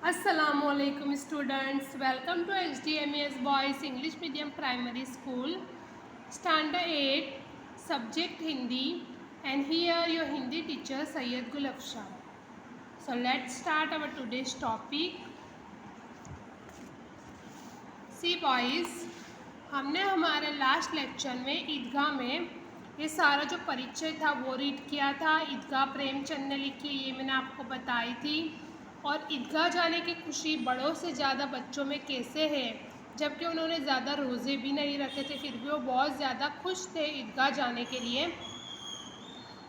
Assalamualaikum students, welcome to HDMES Boys English Medium Primary School, Standard 8, Subject Hindi, and here your Hindi teacher Syed Gul Afshar. So let's start our today's topic. See boys, हमने हमारे last lecture में ईदगाह में ये सारा जो परिचय था वो रीड किया था। ईदगाह प्रेमचंद ने लिखी, ये मैंने आपको बताई थी। और ईदगाह जाने की खुशी बड़ों से ज़्यादा बच्चों में कैसे है, जबकि उन्होंने ज़्यादा रोज़े भी नहीं रखे थे, फिर भी वो बहुत ज़्यादा खुश थे ईदगाह जाने के लिए।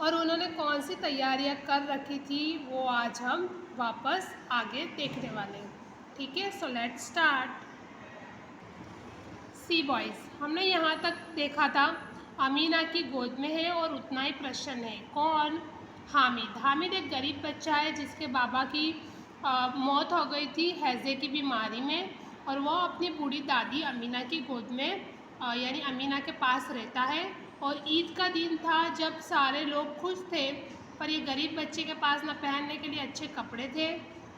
और उन्होंने कौन सी तैयारियां कर रखी थी वो आज हम वापस आगे देखने वाले हैं। ठीक है, so let's start. See boys, हमने यहाँ तक देखा था अमीना की गोद में है और उतना ही प्रसन्न है। कौन? हामिद। हामिद एक गरीब बच्चा है जिसके बाबा की मौत हो गई थी हैज़े की बीमारी में, और वो अपनी बूढ़ी दादी अमीना की गोद में यानी अमीना के पास रहता है। और ईद का दिन था जब सारे लोग खुश थे, पर ये गरीब बच्चे के पास न पहनने के लिए अच्छे कपड़े थे,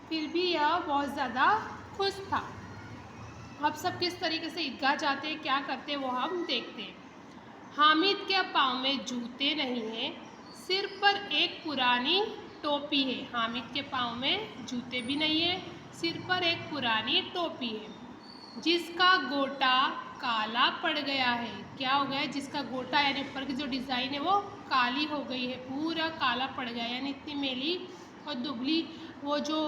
फिर भी यह बहुत ज़्यादा खुश था। अब सब किस तरीके से ईदगाह जाते हैं, क्या करते हैं वो हम देखते हैं। हामिद के पाँव में जूते नहीं हैं, सिर पर एक पुरानी टोपी है। हामिद के पाँव में जूते भी नहीं है, सिर पर एक पुरानी टोपी है जिसका गोटा काला पड़ गया है। क्या हो गया है? जिसका गोटा यानी ऊपर की जो डिज़ाइन है वो काली हो गई है, पूरा काला पड़ गया, यानी इतनी मेली और दुबली वो जो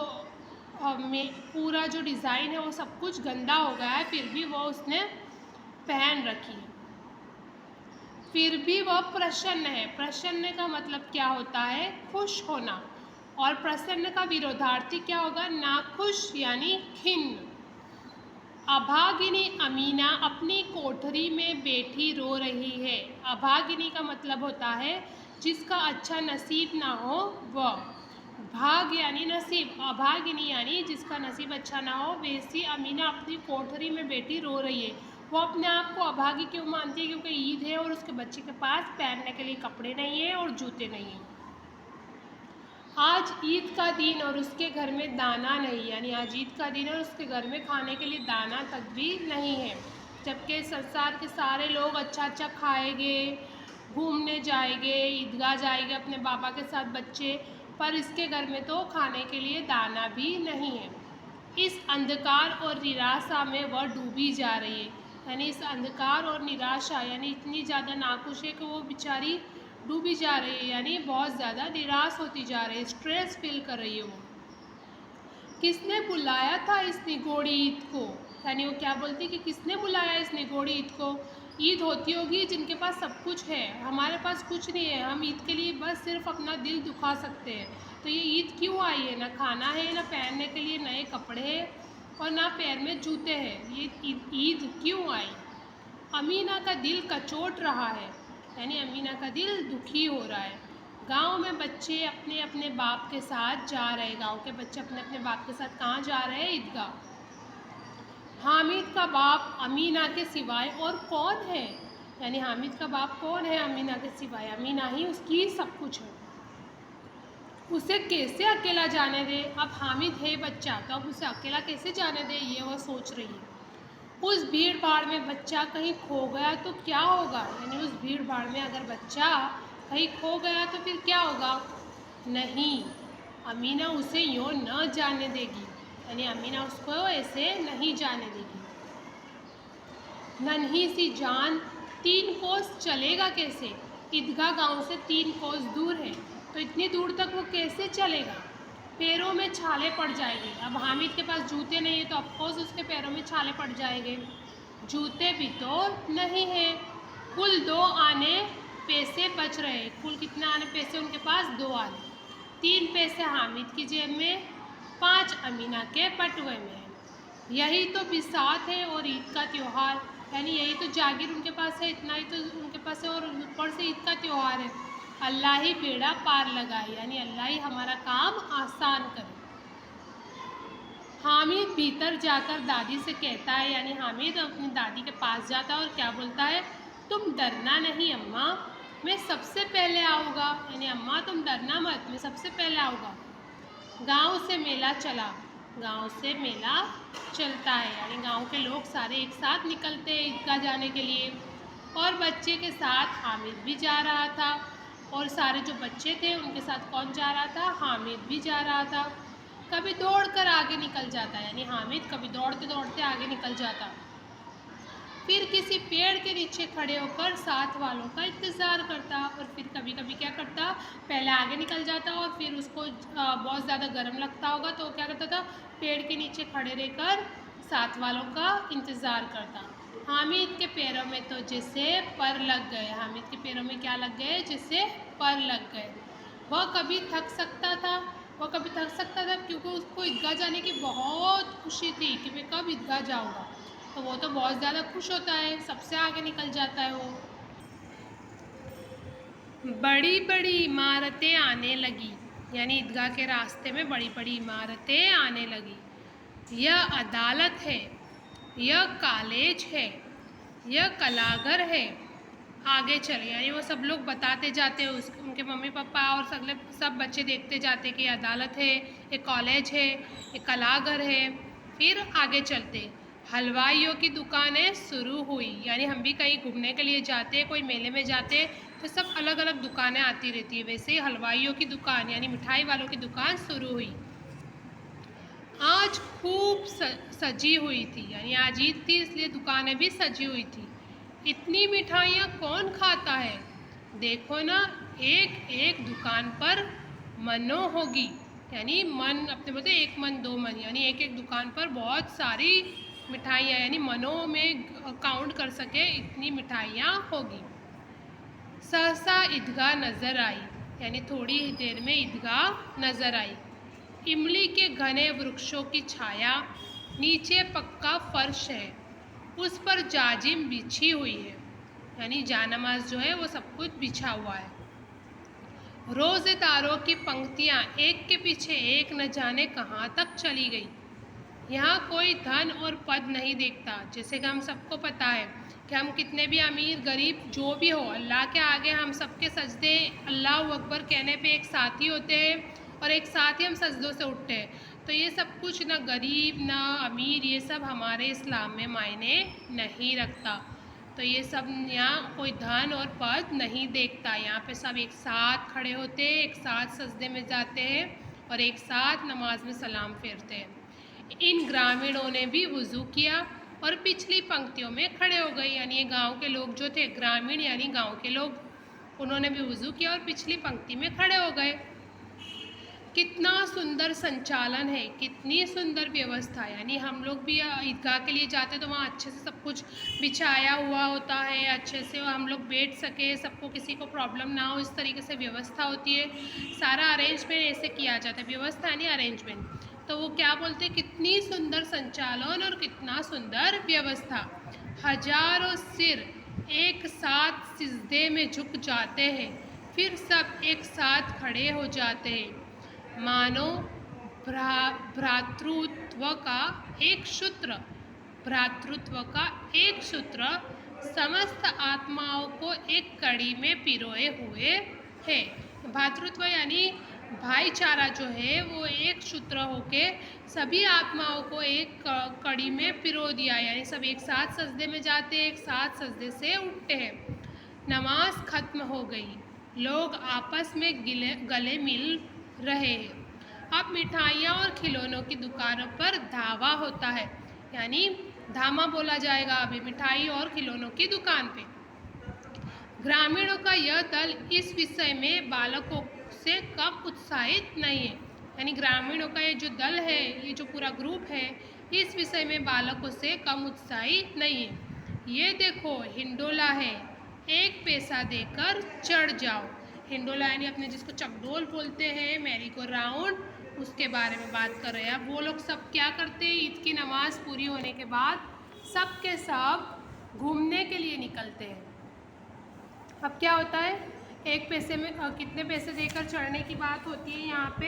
पूरा जो डिज़ाइन है वो सब कुछ गंदा हो गया है, फिर भी वो उसने पहन रखी है। फिर भी वह प्रसन्न है। प्रसन्न का मतलब क्या होता है? खुश होना। और प्रसन्न का विरोधार्थी क्या होगा? नाखुश यानी खिन्न। अभागिनी अमीना अपनी कोठरी में बैठी रो रही है। अभागिनी का मतलब होता है जिसका अच्छा नसीब ना हो वह। भाग यानी नसीब, अभागिनी यानी जिसका नसीब अच्छा ना हो। वैसी अमीना अपनी कोठरी में बैठी रो रही है। वो अपने आप को अभागी क्यों मानती है? क्योंकि ईद है और उसके बच्चे के पास पहनने के लिए कपड़े नहीं है और जूते नहीं हैं। आज ईद का दिन और उसके घर में दाना नहीं, यानी आज ईद का दिन और उसके घर में खाने के लिए दाना तक भी नहीं है, जबकि संसार के सारे लोग अच्छा अच्छा खाएंगे, घूमने जाएंगे, ईदगाह जाएंगे अपने बाबा के साथ बच्चे, पर इसके घर में तो खाने के लिए दाना भी नहीं है। इस अंधकार और निराशा में वह डूबी जा रही है, यानी इस अंधकार और निराशा यानी इतनी ज़्यादा नाखुश है कि वो बेचारी डूबी जा रही है, यानी बहुत ज़्यादा निराश होती जा रही है, स्ट्रेस फील कर रही है वो। किसने बुलाया था इस निगोड़ी ईद को? यानी वो क्या बोलती है कि किसने बुलाया इस निगोड़ी ईद को? ईद होती होगी जिनके पास सब कुछ है, हमारे पास कुछ नहीं है, हम ईद के लिए बस सिर्फ अपना दिल दुखा सकते हैं। तो ये ईद क्यों आई है? ना खाना है, ना पहनने के लिए नए कपड़े हैं, और ना पैर में जूते हैं। ये ईद क्यों आई? अमीना का दिल कचोट रहा है, यानी अमीना का दिल दुखी हो रहा है। गांव में बच्चे अपने अपने बाप के साथ जा रहे, गांव के बच्चे अपने अपने बाप के साथ कहाँ जा रहे हैं? ईदगाह। हामिद का बाप अमीना के सिवाय और कौन है? यानी हामिद का बाप कौन है अमीना के सिवाय? अमीना ही उसकी सब कुछ है। उसे कैसे अकेला जाने दे? अब हामिद है बच्चा, तो अब उसे अकेला कैसे जाने दे, ये वह सोच रही है। उस भीड़ भाड़ में बच्चा कहीं खो गया तो क्या होगा? यानी उस भीड़ भाड़ में अगर बच्चा कहीं खो गया तो फिर क्या होगा? नहीं, अमीना उसे यूँ न जाने देगी, यानी अमीना उसको ऐसे नहीं जाने देगी। नन्ही सी जान 3 कोस चलेगा कैसे? ईदगाह गांव से 3 कोस दूर है, तो इतनी दूर तक वो कैसे चलेगा? पैरों में छाले पड़ जाएंगे। अब हामिद के पास जूते नहीं है तो ऑफकोर्स उसके पैरों में छाले पड़ जाएंगे। जूते भी तो नहीं है। कुल 2 आने पैसे बच रहे। कुल कितने आने पैसे उनके पास? 2 आने। 3 पैसे हामिद की जेब में, 5 अमीना के बटुए में है। यही तो बिसात है और ईद का त्यौहार, यानी यही तो जागीर उनके पास है, इतना ही तो उनके पास है, और ऊपर से ईद का त्यौहार है। अल्लाह ही बेड़ा पार लगाए, यानी अल्लाह ही हमारा काम आसान करे। हामिद भीतर जाकर दादी से कहता है, यानी हामिद अपनी दादी के पास जाता है और क्या बोलता है? तुम डरना नहीं अम्मा, मैं सबसे पहले आऊँगा। यानी अम्मा तुम डरना मत, मैं सबसे पहले आऊँगा। गांव से मेला चला, गांव से मेला चलता है, यानी गांव के लोग सारे एक साथ निकलते हैं ईदगाह जाने के लिए। और बच्चे के साथ हामिद भी जा रहा था, और सारे जो बच्चे थे उनके साथ कौन जा रहा था? हामिद भी जा रहा था। कभी दौड़कर आगे निकल जाता, यानी हामिद कभी दौड़ते दौड़ते आगे निकल जाता, फिर किसी पेड़ के नीचे खड़े होकर साथ वालों का इंतज़ार करता, और फिर कभी कभी क्या करता, पहले आगे निकल जाता और फिर उसको बहुत ज़्यादा गर्म लगता होगा तो क्या करता था, पेड़ के नीचे खड़े रहकर साथ वालों का इंतज़ार करता। हामिद के पैरों में तो जैसे पर लग गए, हामिद के पैरों में क्या लग गए? जैसे पर लग गए। वह कभी थक सकता था, क्योंकि उसको ईदगाह जाने की बहुत खुशी थी कि मैं कब ईदगाह जाऊँगा। तो वो तो बहुत ज़्यादा खुश होता है, सबसे आगे निकल जाता है वो। बड़ी बड़ी इमारतें आने लगी, यानी ईदगाह के रास्ते में बड़ी बड़ी इमारतें आने लगी। यह अदालत है, यह कॉलेज है, यह कलाघर है। आगे चले, यानी वो सब लोग बताते जाते हैं, उनके मम्मी पापा और सब बच्चे देखते जाते कि अदालत है, एक कॉलेज है, एक कलाघर है। फिर आगे चलते, हलवाइयों की दुकानें शुरू हुई, यानी हम भी कहीं घूमने के लिए जाते हैं, कोई मेले में जाते तो सब अलग अलग दुकानें आती रहती है, वैसे ही हलवाइयों की दुकान यानी मिठाई वालों की दुकान शुरू हुई। आज खूब सजी हुई थी, यानी आज ईद थी इसलिए दुकानें भी सजी हुई थी। इतनी मिठाइयाँ कौन खाता है? देखो ना, एक एक दुकान पर मनो होगी, यानी मन अपने बोलते एक मन दो मन, यानी एक एक दुकान पर बहुत सारी मिठाइयाँ, यानी मनों में काउंट कर सके इतनी मिठाइयाँ होगी। सहसा ईदगाह नज़र आई, यानी थोड़ी ही देर में ईदगाह नज़र आई। इमली के घने वृक्षों की छाया, नीचे पक्का फर्श है, उस पर जाजिम बिछी हुई है, यानी जानमाज जो है वो सब कुछ बिछा हुआ है। रोज़ेदारों की पंक्तियाँ एक के पीछे एक न जाने कहाँ तक चली गई। यहाँ कोई धन और पद नहीं देखता, जैसे कि हम सबको पता है कि हम कितने भी अमीर गरीब जो भी हो, अल्लाह के आगे हम सबके सजदे अल्लाह अकबर कहने पे एक साथ ही होते हैं और एक साथ ही हम सजदों से उठते हैं। तो ये सब कुछ ना गरीब ना अमीर, ये सब हमारे इस्लाम में मायने नहीं रखता। तो ये सब यहाँ कोई धन और पद नहीं देखता, यहाँ पे सब एक साथ खड़े होते हैं, एक साथ सजदे में जाते हैं और एक साथ नमाज में सलाम फेरते हैं। इन ग्रामीणों ने भी वज़ू किया और पिछली पंक्तियों में खड़े हो गए, यानी ये गांव के लोग जो थे, ग्रामीण यानी गांव के लोग, उन्होंने भी वज़ू किया और पिछली पंक्ति में खड़े हो गए। कितना सुंदर संचालन है, कितनी सुंदर व्यवस्था, यानी हम लोग भी ईदगाह के लिए जाते तो वहाँ अच्छे से सब कुछ बिछाया हुआ होता है, अच्छे से हम लोग बैठ सके, सबको किसी को प्रॉब्लम ना हो, इस तरीके से व्यवस्था होती है। सारा अरेंजमेंट ऐसे किया जाता है, व्यवस्था नहीं अरेंजमेंट। तो वो क्या बोलते हैं, कितनी सुंदर संचालन और कितना सुंदर व्यवस्था। हजारों सिर एक साथ सिजदे में झुक जाते हैं, फिर सब एक साथ खड़े हो जाते हैं, मानो भ्रातृत्व का एक सूत्र समस्त आत्माओं को एक कड़ी में पिरोए हुए है। भ्रातृत्व यानी भाईचारा जो है वो एक सूत्र होके सभी आत्माओं को एक कड़ी में पिरो दिया, यानी सब एक साथ सजदे में जाते, एक साथ सजदे से उठते हैं। नमाज खत्म हो गई, लोग आपस में गले मिल रहे हैं। अब मिठाइयाँ और खिलौनों की दुकानों पर धावा होता है, यानी धामा बोला जाएगा अभी मिठाई और खिलौनों की दुकान पे। ग्रामीणों का यह दल इस विषय में बालकों से कम उत्साहित नहीं है, यानी ग्रामीणों का ये जो दल है, ये जो पूरा ग्रुप है, इस विषय में बालकों से कम उत्साहित नहीं है। ये देखो हिंडोला है, एक पैसा देकर चढ़ जाओ। हिंडोला यानी अपने जिसको चकडोल बोलते हैं, मैरी गो राउंड, उसके बारे में बात कर रहे हैं। अब वो लोग सब क्या करते हैं, ईद की नमाज़ पूरी होने के बाद सब के सब घूमने के लिए निकलते हैं। अब क्या होता है, एक पैसे में कितने पैसे देकर चढ़ने की बात होती है, यहाँ पे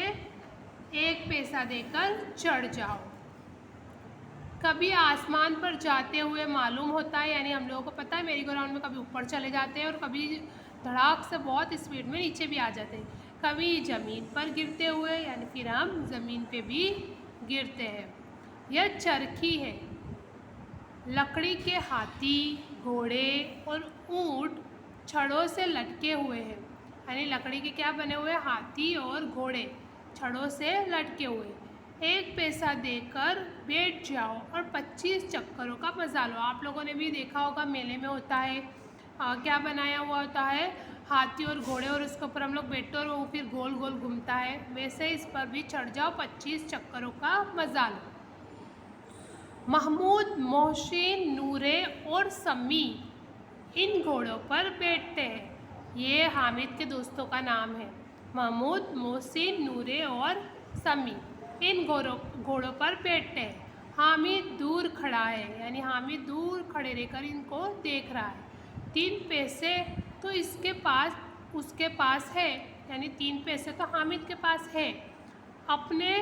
एक पैसा देकर चढ़ जाओ। कभी आसमान पर जाते हुए मालूम होता है, यानी हम लोगों को पता है मेरी गो राउंड में कभी ऊपर चले जाते हैं और कभी धड़ाक से बहुत स्पीड में नीचे भी आ जाते हैं, कभी ज़मीन पर गिरते हुए, यानी फिर हम ज़मीन पे भी गिरते हैं। यह चरखी है। लकड़ी के हाथी, घोड़े और ऊंट छड़ों से लटके हुए हैं। यानी लकड़ी के क्या बने हुए? हाथी और घोड़े छड़ों से लटके हुए। 1 पैसा देकर बैठ जाओ और 25 चक्करों का मजा लो। आप लोगों ने भी देखा होगा, मेले में होता है क्या बनाया हुआ होता है? हाथी और घोड़े, और उसके ऊपर हम लोग बैठते हैं और वो फिर गोल गोल घूमता है। वैसे इस पर भी चढ़ जाओ, 25 चक्करों का मजा लो। महमूद, मोहसिन, नूरे और समी इन घोड़ों पर बैठते हैं। ये हामिद के दोस्तों का नाम है। महमूद, मोहसिन, नूरे और समी इन घोड़ों पर बैठते हैं। हामिद दूर खड़ा है, यानी हामिद दूर खड़े रहकर इनको देख रहा है। 3 पैसे तो उसके पास है, यानी 3 पैसे तो हामिद के पास है। अपने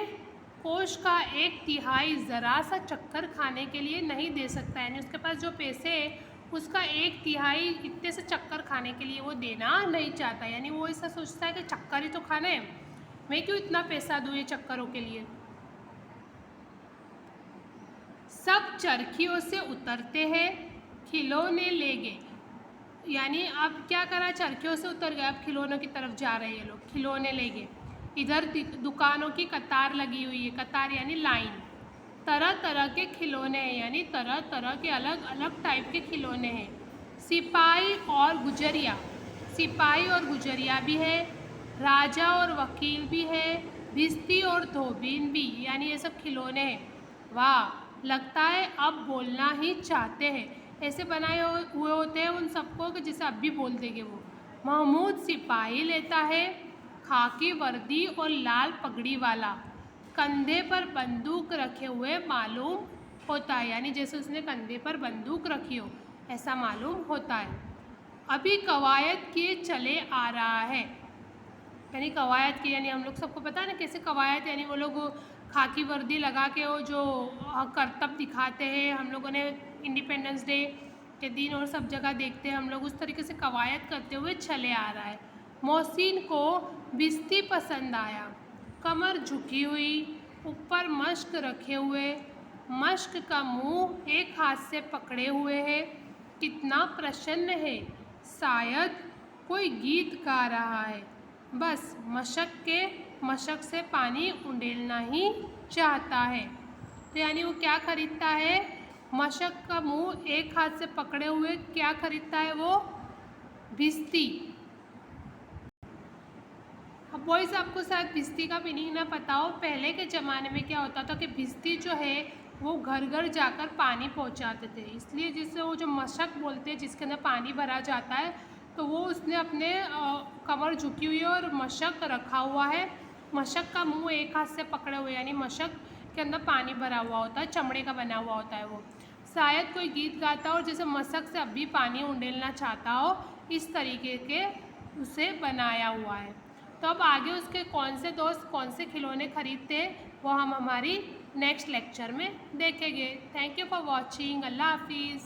कोष का 1/3 ज़रा सा चक्कर खाने के लिए नहीं दे सकता, यानी उसके पास जो पैसे है उसका 1/3 इतने से चक्कर खाने के लिए वो देना नहीं चाहता। यानी वो ऐसा सोचता है कि चक्कर ही तो खाना है, मैं क्यों इतना पैसा दूँ ये चक्करों के लिए। सब चरखियों से उतरते हैं, खिलौने ले गए। यानी अब क्या करा? चरखियों से उतर गए, अब खिलौनों की तरफ जा रहे हैं ये लोग, खिलौने ले गए। इधर दुकानों की कतार लगी हुई है, कतार यानी लाइन। तरह तरह के खिलौने हैं, यानी तरह तरह के अलग अलग टाइप के खिलौने हैं। सिपाही और गुजरिया भी है, राजा और वकील भी है, भिस्ती और धोबीन भी, यानी ये सब खिलौने हैं। वाह, लगता है अब बोलना ही चाहते हैं। ऐसे बनाए हुए होते हैं उन सबको कि जैसे अब भी बोल देंगे वो। महमूद सिपाही लेता है, खाकी वर्दी और लाल पगड़ी वाला, कंधे पर बंदूक रखे हुए मालूम होता है, यानी जैसे उसने कंधे पर बंदूक रखी हो ऐसा मालूम होता है। अभी कवायद किए चले आ रहा है, यानी कवायद की, यानी हम लोग सबको पता है ना कैसे कवायद, यानी वो लोग खाकी वर्दी लगा के वो जो करतब दिखाते हैं, हम लोगों ने इंडिपेंडेंस डे के दिन और सब जगह देखते हैं हम लोग, उस तरीके से कवायद करते हुए चले आ रहा है। मोहसिन को भिस्ती पसंद आया, कमर झुकी हुई, ऊपर मश्क रखे हुए, मश्क का मुंह एक हाथ से पकड़े हुए है, कितना प्रसन्न है, शायद कोई गीत गा रहा है, बस मशक से पानी उंडेलना ही चाहता है। तो यानी वो क्या खरीदता है? मशक का मुंह एक हाथ से पकड़े हुए क्या खरीदता है वो? भिस्ती। अब बॉयज़, आपको शायद भिस्ती का मीनिंग ना पता हो। पहले के ज़माने में क्या होता था कि भिस्ती जो है वो घर घर जाकर पानी पहुंचाते थे, इसलिए जिससे वो जो मशक बोलते हैं जिसके अंदर पानी भरा जाता है, तो वो उसने अपने कमर झुकी हुई है और मशक रखा हुआ है। मशक का मुंह एक हाथ से पकड़े हुए, यानी मशक के अंदर पानी भरा हुआ होता है, चमड़े का बना हुआ होता है वो। शायद कोई गीत गाता हो और जैसे मशक से अभी पानी उंडेलना चाहता हो, इस तरीके के उसे बनाया हुआ है। तो अब आगे उसके कौन से दोस्त कौन से खिलौने खरीदते हैं वो हम हमारी नेक्स्ट लेक्चर में देखेंगे। Thank you for watching. अल्लाह हाफिज़।